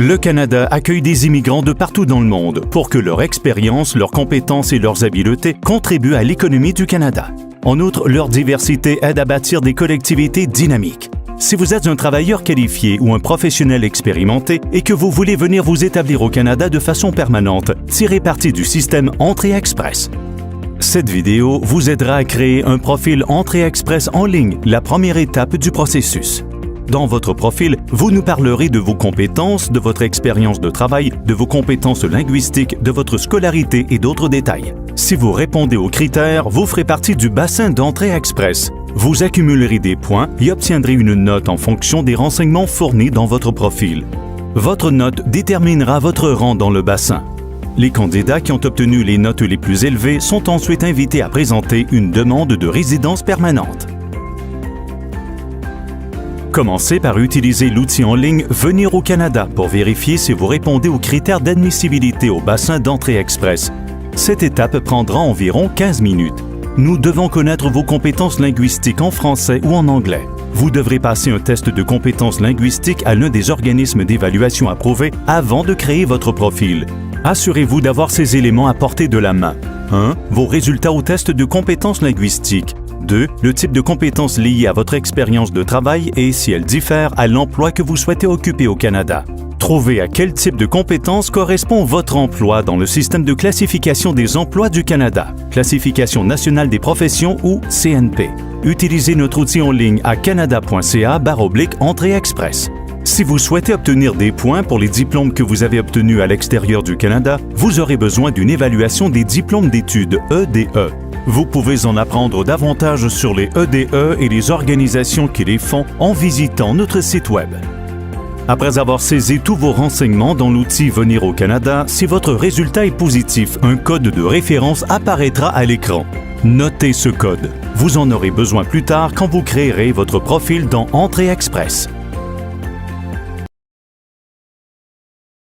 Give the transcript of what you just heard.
Le Canada accueille des immigrants de partout dans le monde pour que leur expérience, leurs compétences et leurs habiletés contribuent à l'économie du Canada. En outre, leur diversité aide à bâtir des collectivités dynamiques. Si vous êtes un travailleur qualifié ou un professionnel expérimenté et que vous voulez venir vous établir au Canada de façon permanente, tirez parti du système Entrée Express. Cette vidéo vous aidera à créer un profil Entrée Express en ligne, la première étape du processus. Dans votre profil, vous nous parlerez de vos compétences, de votre expérience de travail, de vos compétences linguistiques, de votre scolarité et d'autres détails. Si vous répondez aux critères, vous ferez partie du bassin d'Entrée Express. Vous accumulerez des points et obtiendrez une note en fonction des renseignements fournis dans votre profil. Votre note déterminera votre rang dans le bassin. Les candidats qui ont obtenu les notes les plus élevées sont ensuite invités à présenter une demande de résidence permanente. Commencez par utiliser l'outil en ligne Venir au Canada pour vérifier si vous répondez aux critères d'admissibilité au bassin d'Entrée Express. Cette étape prendra environ 15 minutes. Nous devons connaître vos compétences linguistiques en français ou en anglais. Vous devrez passer un test de compétences linguistiques à l'un des organismes d'évaluation approuvés avant de créer votre profil. Assurez-vous d'avoir ces éléments à portée de la main. 1. Vos résultats au test de compétences linguistiques. 2. Le type de compétences liées à votre expérience de travail et si elles diffèrent à l'emploi que vous souhaitez occuper au Canada. Trouvez à quel type de compétences correspond votre emploi dans le système de classification des emplois du Canada, Classification nationale des professions ou CNP. Utilisez notre outil en ligne à canada.ca/Entrée Express. Si vous souhaitez obtenir des points pour les diplômes que vous avez obtenus à l'extérieur du Canada, vous aurez besoin d'une évaluation des diplômes d'études EDE. Vous pouvez en apprendre davantage sur les EDE et les organisations qui les font en visitant notre site Web. Après avoir saisi tous vos renseignements dans l'outil Venir au Canada, si votre résultat est positif, un code de référence apparaîtra à l'écran. Notez ce code. Vous en aurez besoin plus tard quand vous créerez votre profil dans Entrée Express.